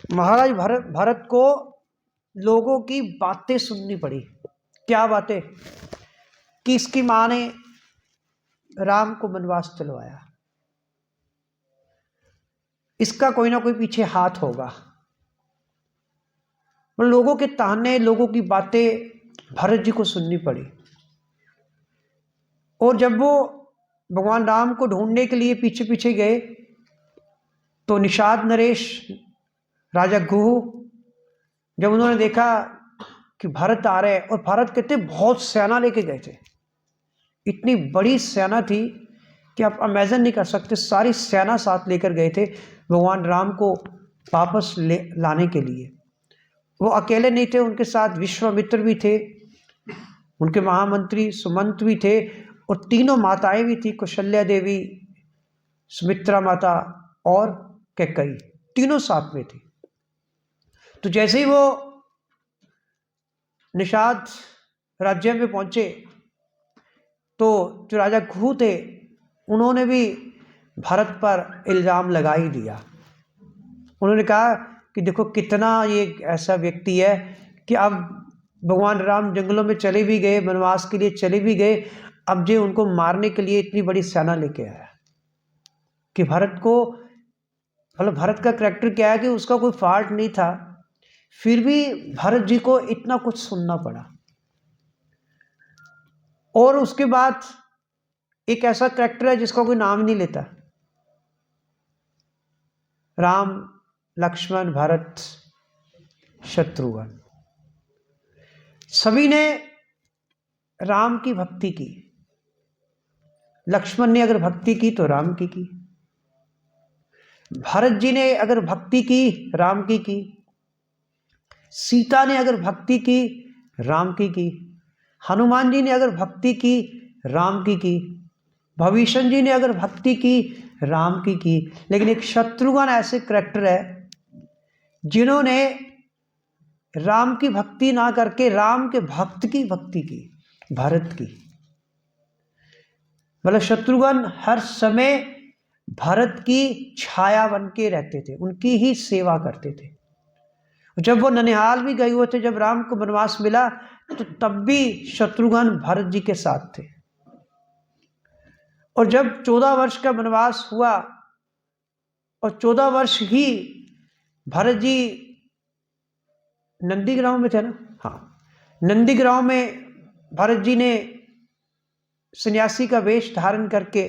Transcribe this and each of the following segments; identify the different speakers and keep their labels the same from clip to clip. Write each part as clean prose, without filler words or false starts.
Speaker 1: महाराज भरत को लोगों की बातें सुननी पड़ी। क्या बातें? कि इसकी माँ ने राम को वनवास चलवाया, इसका कोई ना कोई पीछे हाथ होगा। लोगों के ताने, लोगों की बातें भरत जी को सुननी पड़ी। और जब वो भगवान राम को ढूंढने के लिए पीछे पीछे गए तो निषाद नरेश, राजा गुहू, जब उन्होंने देखा कि भरत आ रहे हैं, और भरत कहते बहुत सेना लेके गए थे, इतनी बड़ी सेना थी कि आप इमेजिन नहीं कर सकते, सारी सेना साथ लेकर गए थे भगवान राम को वापस लाने के लिए। वो अकेले नहीं थे, उनके साथ विश्वामित्र भी थे, उनके महामंत्री सुमंत भी थे, और तीनों माताएं भी थी, कौशल्या देवी, सुमित्रा माता और कैकेयी, तीनों साथ में थी। तो जैसे ही वो निषाद राज्य में पहुंचे तो जो राजा गुहू थे उन्होंने भी भारत पर इल्जाम लगा ही दिया। उन्होंने कहा कि देखो कितना ये ऐसा व्यक्ति है कि अब भगवान राम जंगलों में चले भी गए, वनवास के लिए चले भी गए, अब जो उनको मारने के लिए इतनी बड़ी सेना लेके आया। कि भारत को, मतलब भारत का करैक्टर क्या है कि उसका कोई फॉल्ट नहीं था, फिर भी भरत जी को इतना कुछ सुनना पड़ा। और उसके बाद एक ऐसा करैक्टर है जिसका कोई नाम नहीं लेता, राम लक्ष्मण भरत शत्रुघ्न। सभी ने राम की भक्ति की, लक्ष्मण ने अगर भक्ति की तो राम की, भरत जी ने अगर भक्ति की राम की, सीता ने अगर भक्ति की राम की, हनुमान जी ने अगर भक्ति की राम की, भविष्य जी ने अगर भक्ति की राम की। लेकिन एक शत्रुघ्न ऐसे करैक्टर है जिन्होंने राम की भक्ति ना करके राम के भक्त की भक्ति की, भरत की। मतलब शत्रुघ्न हर समय भरत की छाया बन के रहते थे, उनकी ही सेवा करते थे। जब वो ननिहाल भी गए हुए थे, जब राम को वनवास मिला, तो तब भी शत्रुघ्न भरत जी के साथ थे। और जब 14 वर्ष का वनवास हुआ और 14 वर्ष ही भरत जी नंदीग्राम में थे ना, हाँ, नंदीग्राम में भरत जी ने सन्यासी का वेश धारण करके,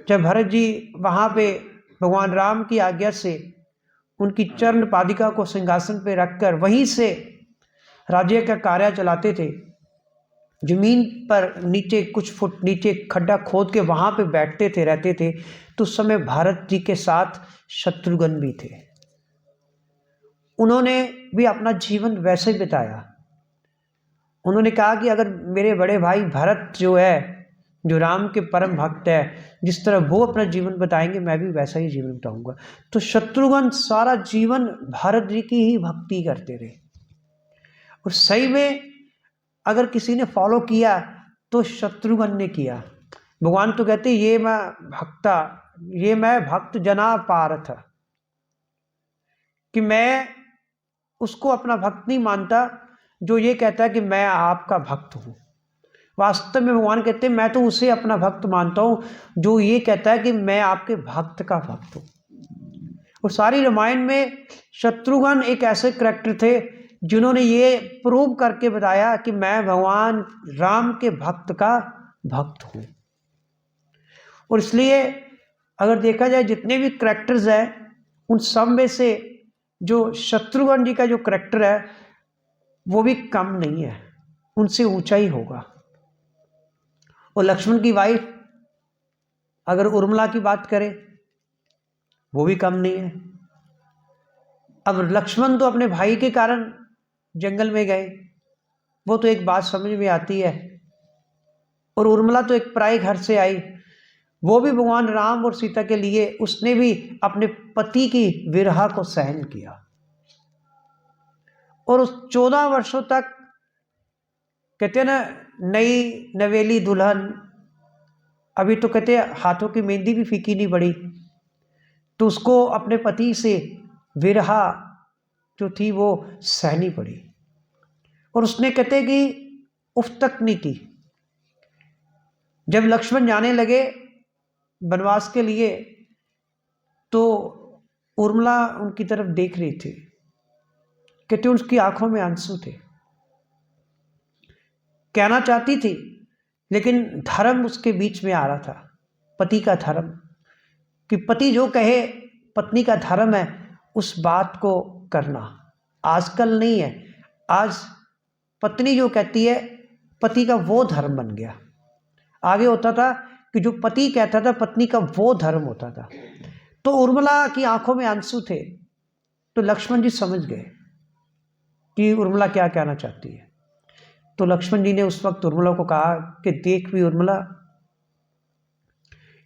Speaker 1: जब भरत जी वहां पे भगवान राम की आज्ञा से उनकी चरण पादिका को सिंहासन पे रखकर वहीं से राज्य का कार्य चलाते थे, जमीन पर नीचे कुछ फुट नीचे खड्डा खोद के वहां पे बैठते थे, रहते थे, तो उस समय भारत जी के साथ शत्रुघ्न भी थे। उन्होंने भी अपना जीवन वैसे बिताया। उन्होंने कहा कि अगर मेरे बड़े भाई भरत जो है, जो राम के परम भक्त है, जिस तरह वो अपना जीवन बताएंगे, मैं भी वैसा ही जीवन बताऊंगा। तो शत्रुघ्न सारा जीवन भारत जी की ही भक्ति करते रहे। और सही में अगर किसी ने फॉलो किया तो शत्रुघ्न ने किया। भगवान तो कहते ये मैं भक्त जना पारथ, कि मैं उसको अपना भक्त नहीं मानता जो ये कहता है कि मैं आपका भक्त हूं। वास्तव में भगवान कहते हैं मैं तो उसे अपना भक्त मानता हूं जो ये कहता है कि मैं आपके भक्त का भक्त हूं। और सारी रामायण में शत्रुघ्न एक ऐसे करैक्टर थे जिन्होंने ये प्रूव करके बताया कि मैं भगवान राम के भक्त का भक्त हूं। और इसलिए अगर देखा जाए जितने भी करैक्टर्स हैं उन सब में से जो शत्रुघ्न जी का जो करैक्टर है वो भी कम नहीं है, उनसे ऊंचा ही होगा। और लक्ष्मण की वाइफ अगर उर्मिला की बात करें वो भी कम नहीं है। अब लक्ष्मण तो अपने भाई के कारण जंगल में गए, वो तो एक बात समझ में आती है। और उर्मिला तो एक पराये घर से आई, वो भी भगवान राम और सीता के लिए उसने भी अपने पति की विरह को सहन किया। और उस 14 वर्षों तक कहते हैं ना, नई नवेली दुल्हन, अभी तो कहते हैं हाथों की मेहंदी भी फीकी नहीं पड़ी, तो उसको अपने पति से विरहा जो थी वो सहनी पड़ी। और उसने कहते कि उफ तक नहीं की। जब लक्ष्मण जाने लगे वनवास के लिए तो उर्मिला उनकी तरफ देख रही थी। कहते उसकी आंखों में आंसू थे। कहना चाहती थी लेकिन धर्म उसके बीच में आ रहा था, पति का धर्म, कि पति जो कहे पत्नी का धर्म है उस बात को करना। आजकल नहीं है, आज पत्नी जो कहती है पति का वो धर्म बन गया। आगे होता था कि जो पति कहता था पत्नी का वो धर्म होता था। तो उर्मिला की आंखों में आंसू थे। तो लक्ष्मण जी समझ गए कि उर्मिला क्या कहना चाहती है। तो लक्ष्मण जी ने उस वक्त उर्मिला को कहा कि देख भी उर्मिला,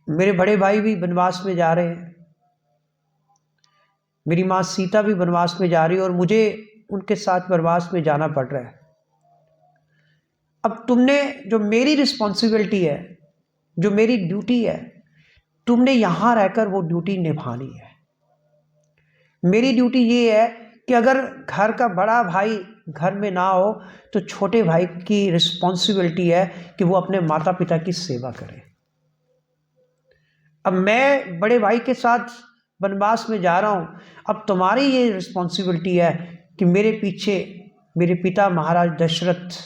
Speaker 1: मेरे बड़े भाई भी वनवास में जा रहे हैं, मेरी माँ सीता भी वनवास में जा रही है और मुझे उनके साथ वनवास में जाना पड़ रहा है। अब तुमने जो मेरी रिस्पॉन्सिबिलिटी है, जो मेरी ड्यूटी है, तुमने यहाँ रहकर वो ड्यूटी निभानी है। मेरी ड्यूटी ये है कि अगर घर का बड़ा भाई घर में ना हो तो छोटे भाई की रिस्पॉन्सिबिलिटी है कि वो अपने माता पिता की सेवा करे। अब मैं बड़े भाई के साथ वनवास में जा रहा हूँ, अब तुम्हारी ये रिस्पॉन्सिबिलिटी है कि मेरे पीछे मेरे पिता महाराज दशरथ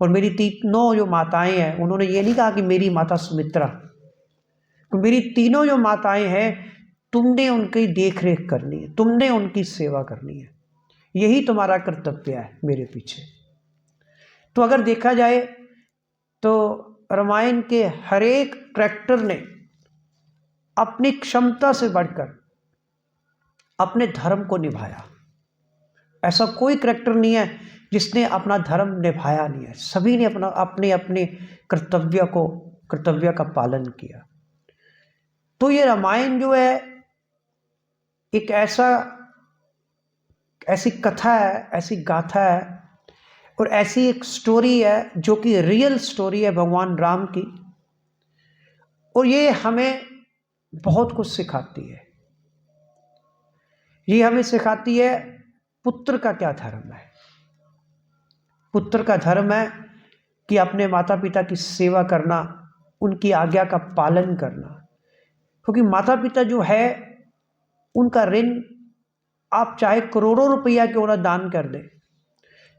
Speaker 1: और मेरी तीनों जो माताएं हैं, उन्होंने ये नहीं कहा कि मेरी माता सुमित्रा, तो मेरी तीनों जो माताएं हैं तुमने उनकी देख रेख करनी है, तुमने उनकी सेवा करनी है, यही तुम्हारा कर्तव्य है मेरे पीछे। तो अगर देखा जाए तो रामायण के हर एक कैरेक्टर ने अपनी क्षमता से बढ़कर अपने धर्म को निभाया। ऐसा कोई कैरेक्टर नहीं है जिसने अपना धर्म निभाया नहीं है। सभी ने अपना अपने अपने कर्तव्य का पालन किया। तो ये रामायण जो है एक ऐसी कथा है, ऐसी गाथा है और ऐसी एक स्टोरी है जो कि रियल स्टोरी है भगवान राम की। और ये हमें बहुत कुछ सिखाती है। ये हमें सिखाती है पुत्र का क्या धर्म है। पुत्र का धर्म है कि अपने माता पिता की सेवा करना, उनकी आज्ञा का पालन करना। क्योंकि माता पिता जो है उनका ऋण आप चाहे करोड़ों रुपया क्यों ना दान कर दे,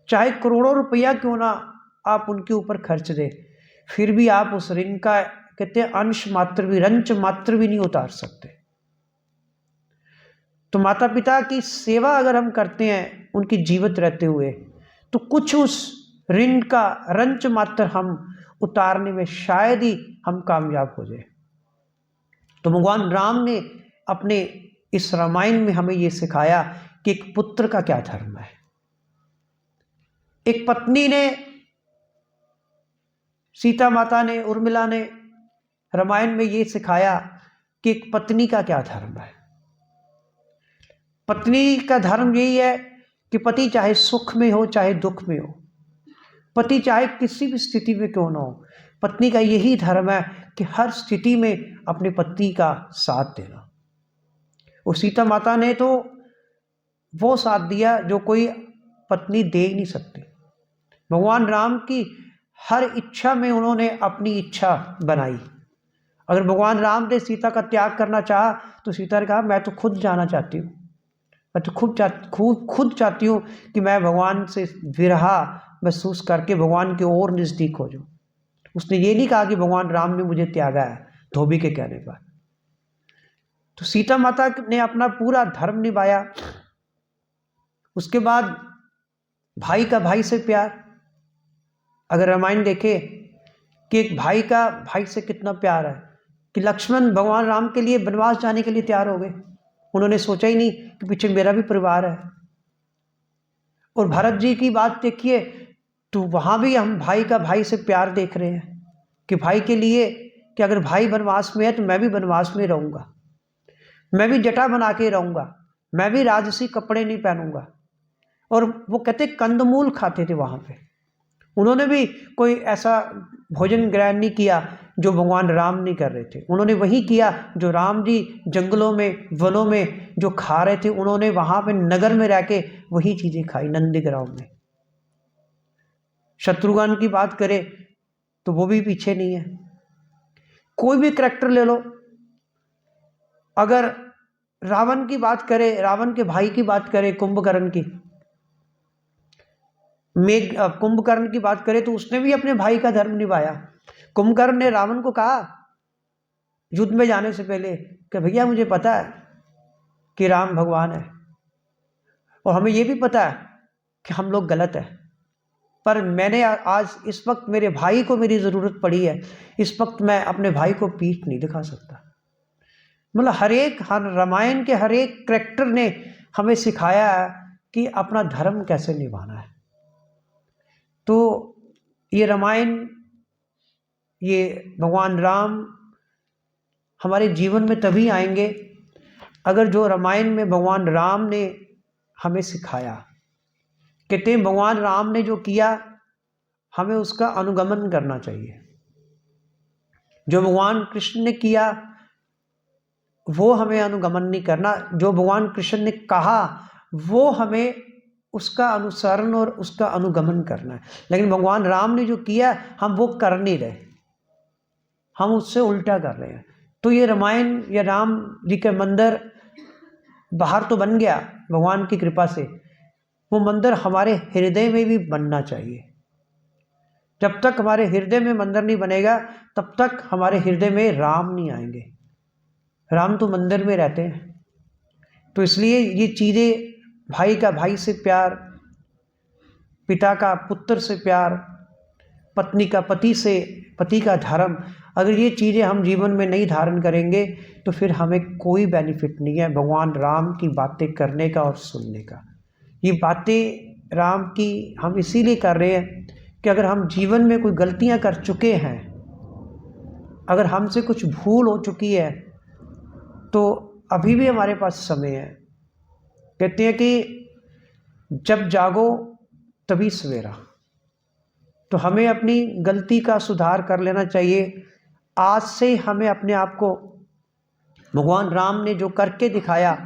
Speaker 1: चाहे करोड़ों रुपया क्यों ना आप उनके ऊपर खर्च दे, फिर भी आप उस ऋण का कहते हैं अंश मात्र भी, रंच मात्र भी नहीं उतार सकते। तो माता पिता की सेवा अगर हम करते हैं उनकी जीवित रहते हुए, तो कुछ उस ऋण का रंच मात्र हम उतारने में शायद ही हम कामयाब हो जाए। तो भगवान राम ने अपने इस रामायण में हमें यह सिखाया कि एक पुत्र का क्या धर्म है। एक पत्नी ने, सीता माता ने, उर्मिला ने रामायण में यह सिखाया कि एक पत्नी का क्या धर्म है। पत्नी का धर्म यही है कि पति चाहे सुख में हो चाहे दुख में हो, पति चाहे किसी भी स्थिति में क्यों ना हो, पत्नी का यही धर्म है कि हर स्थिति में अपने पति का साथ देना। और सीता माता ने तो वो साथ दिया जो कोई पत्नी दे ही नहीं सकती। भगवान राम की हर इच्छा में उन्होंने अपनी इच्छा बनाई। अगर भगवान राम ने सीता का त्याग करना चाहा तो सीता ने कहा मैं तो खुद जाना चाहती हूँ, मैं तो खुद चाहती हूँ कि मैं भगवान से विरहा महसूस करके भगवान के और नज़दीक हो जाऊँ। उसने ये नहीं कहा कि भगवान राम ने मुझे त्यागा है धोबी के कहने पर। तो सीता माता ने अपना पूरा धर्म निभाया। उसके बाद भाई का भाई से प्यार, अगर रामायण देखे कि एक भाई का भाई से कितना प्यार है, कि लक्ष्मण भगवान राम के लिए वनवास जाने के लिए तैयार हो गए। उन्होंने सोचा ही नहीं कि पीछे मेरा भी परिवार है। और भरत जी की बात देखिए तो वहाँ भी हम भाई का भाई से प्यार देख रहे हैं कि भाई के लिए कि अगर भाई वनवास में है तो मैं भी वनवास में रहूँगा, मैं भी जटा बना के रहूँगा, मैं भी राजसी कपड़े नहीं पहनूंगा। और वो कहते कंदमूल खाते थे वहाँ पे, उन्होंने भी कोई ऐसा भोजन ग्रहण नहीं किया जो भगवान राम नहीं कर रहे थे। उन्होंने वही किया जो राम जी जंगलों में, वनों में जो खा रहे थे, उन्होंने वहां पे नगर में रह के वही चीजें खाई, नंदीग्राम में। शत्रुघ्न की बात करें तो वो भी पीछे नहीं है। कोई भी करैक्टर ले लो, अगर रावण की बात करें, रावण के भाई की बात करें, कुंभकर्ण की, कुंभकर्ण की बात करें तो उसने भी अपने भाई का धर्म निभाया। कुंभकर्ण ने रावण को कहा युद्ध में जाने से पहले कि भैया मुझे पता है कि राम भगवान है और हमें यह भी पता है कि हम लोग गलत है, पर मैंने आज इस वक्त मेरे भाई को मेरी ज़रूरत पड़ी है, इस वक्त मैं अपने भाई को पीठ नहीं दिखा सकता। मतलब हर रामायण के हर एक कैरेक्टर ने हमें सिखाया है कि अपना धर्म कैसे निभाना है। तो ये रामायण, ये भगवान राम हमारे जीवन में तभी आएंगे अगर जो रामायण में भगवान राम ने हमें सिखाया। कहते हैं भगवान राम ने जो किया हमें उसका अनुगमन करना चाहिए। जो भगवान कृष्ण ने किया वो हमें अनुगमन नहीं करना, जो भगवान कृष्ण ने कहा वो हमें उसका अनुसरण और उसका अनुगमन करना है। लेकिन भगवान राम ने जो किया हम वो कर नहीं रहे, हम उससे उल्टा कर रहे हैं। तो ये रामायण या राम जी का मंदिर बाहर तो बन गया भगवान की कृपा से, वो मंदिर हमारे हृदय में भी बनना चाहिए। जब तक हमारे हृदय में मंदिर नहीं बनेगा तब तक हमारे हृदय में राम नहीं आएंगे। राम तो मंदिर में रहते हैं। तो इसलिए ये चीज़ें, भाई का भाई से प्यार, पिता का पुत्र से प्यार, पत्नी का पति से, पति का धर्म, अगर ये चीज़ें हम जीवन में नहीं धारण करेंगे तो फिर हमें कोई बेनिफिट नहीं है भगवान राम की बातें करने का और सुनने का। ये बातें राम की हम इसीलिए कर रहे हैं कि अगर हम जीवन में कोई गलतियां कर चुके हैं, अगर हमसे कुछ भूल हो चुकी है तो अभी भी हमारे पास समय है। कहते हैं कि जब जागो तभी सवेरा। तो हमें अपनी गलती का सुधार कर लेना चाहिए। आज से हमें अपने आप को भगवान राम ने जो करके दिखाया,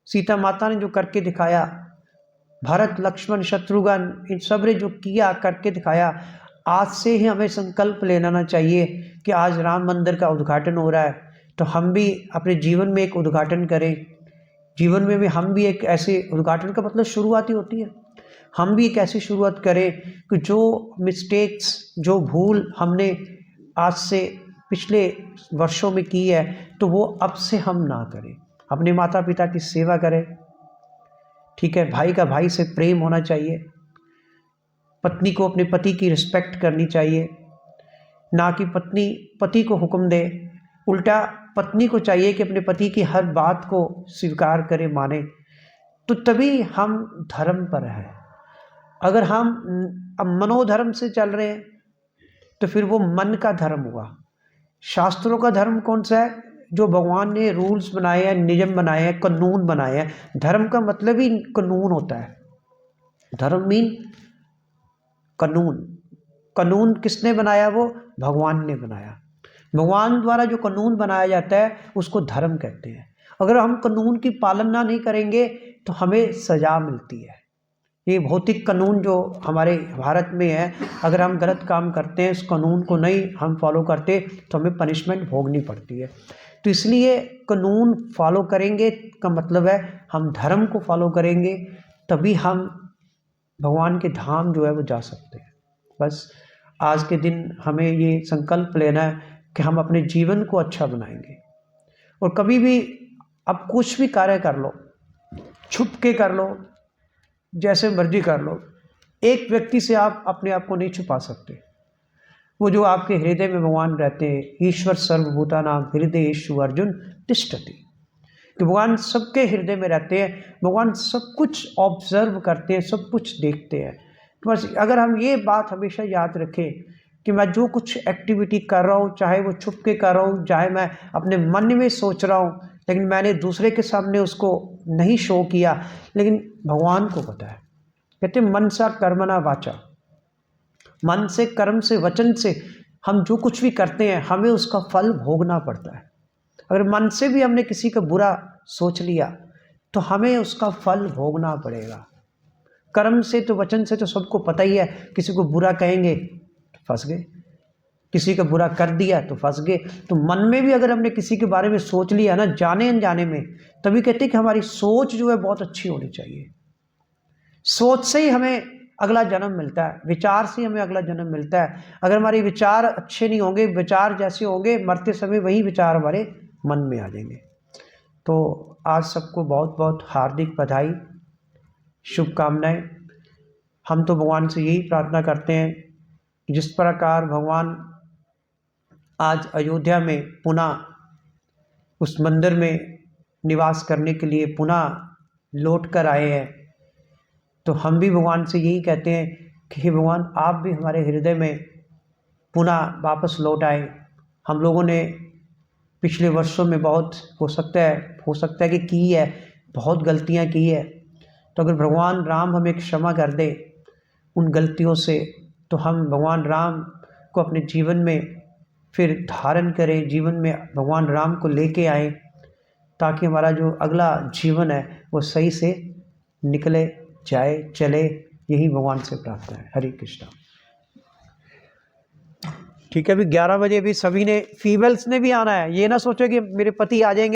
Speaker 1: सीता माता ने जो करके दिखाया, भरत लक्ष्मण शत्रुघ्न इन सब ने जो किया करके दिखाया, आज से ही हमें संकल्प लेना चाहिए कि आज राम मंदिर का उद्घाटन हो रहा है तो हम भी अपने जीवन में एक उद्घाटन करें। जीवन में भी हम भी एक ऐसे, उद्घाटन का मतलब शुरुआत ही होती है, हम भी एक ऐसी शुरुआत करें कि जो मिस्टेक्स, जो भूल हमने आज से पिछले वर्षों में की है तो वो अब से हम ना करें। अपने माता पिता की सेवा करें, ठीक है, भाई का भाई से प्रेम होना चाहिए, पत्नी को अपने पति की रिस्पेक्ट करनी चाहिए, ना कि पत्नी पति को हुक्म दे। उल्टा पत्नी को चाहिए कि अपने पति की हर बात को स्वीकार करे, माने, तो तभी हम धर्म पर है। अगर हम अब मनोधर्म से चल रहे हैं तो फिर वो मन का धर्म हुआ। शास्त्रों का धर्म कौन सा है? जो भगवान ने रूल्स बनाए हैं, नियम बनाए हैं, कानून बनाए हैं। धर्म का मतलब ही कानून होता है। धर्म मीन कानून। कानून किसने बनाया? वो भगवान ने बनाया। भगवान द्वारा जो कानून बनाया जाता है उसको धर्म कहते हैं। अगर हम कानून की पालना नहीं करेंगे तो हमें सजा मिलती है। ये भौतिक कानून जो हमारे भारत में है, अगर हम गलत काम करते हैं, इस कानून को नहीं हम फॉलो करते तो हमें पनिशमेंट भोगनी पड़ती है। तो इसलिए कानून फॉलो करेंगे का मतलब है हम धर्म को फॉलो करेंगे, तभी हम भगवान के धाम जो है वो जा सकते हैं। बस आज के दिन हमें ये संकल्प लेना है कि हम अपने जीवन को अच्छा बनाएंगे। और कभी भी आप कुछ भी कार्य कर लो, छुप के कर लो, जैसे मर्जी कर लो, एक व्यक्ति से आप अपने आप को नहीं छुपा सकते। वो जो आपके हृदय में भगवान रहते हैं। ईश्वर सर्वभूतानां हृदयेषु अर्जुन तिष्ठति। कि भगवान सबके हृदय में रहते हैं, भगवान सब कुछ ऑब्जर्व करते हैं, सब कुछ देखते हैं। तो बस अगर हम ये बात हमेशा याद रखें कि मैं जो कुछ एक्टिविटी कर रहा हूँ, चाहे वो छुप के कर रहा हूँ, चाहे मैं अपने मन में सोच रहा हूँ, लेकिन मैंने दूसरे के सामने उसको नहीं शो किया, लेकिन भगवान को पता है। कहते मनसा कर्मणा वाचा, मन से, कर्म से, वचन से हम जो कुछ भी करते हैं हमें उसका फल भोगना पड़ता है। अगर मन से भी हमने किसी का बुरा सोच लिया तो हमें उसका फल भोगना पड़ेगा। कर्म से तो, वचन से तो सबको पता ही है, किसी को बुरा कहेंगे तो फंस गए, किसी का बुरा कर दिया तो फंस गए। तो मन में भी अगर हमने किसी के बारे में सोच लिया ना, जाने अनजाने में, तभी कहते हैं कि हमारी सोच जो है बहुत अच्छी होनी चाहिए। सोच से ही हमें अगला जन्म मिलता है, विचार से हमें अगला जन्म मिलता है। अगर हमारे विचार अच्छे नहीं होंगे, विचार जैसे होंगे, मरते समय वही विचार हमारे मन में आ जाएंगे। तो आज सबको बहुत बहुत हार्दिक बधाई, शुभकामनाएं। हम तो भगवान से यही प्रार्थना करते हैं, जिस प्रकार भगवान आज अयोध्या में पुनः उस मंदिर में निवास करने के लिए पुनः लौट कर आए हैं, तो हम भी भगवान से यही कहते हैं कि हे भगवान, आप भी हमारे हृदय में पुनः वापस लौट आए। हम लोगों ने पिछले वर्षों में बहुत हो सकता है कि की है, बहुत गलतियां की है। तो अगर भगवान राम हमें क्षमा कर दे उन गलतियों से, तो हम भगवान राम को अपने जीवन में फिर धारण करें, जीवन में भगवान राम को लेके आए, ताकि हमारा जो अगला जीवन है वो सही से निकले जाए, चले। यही भगवान से प्रार्थना है। हरे कृष्णा। ठीक है, अभी 11 बजे भी सभी ने, फीमेल्स ने भी आना है। ये ना सोचो कि मेरे पति आ जाएंगे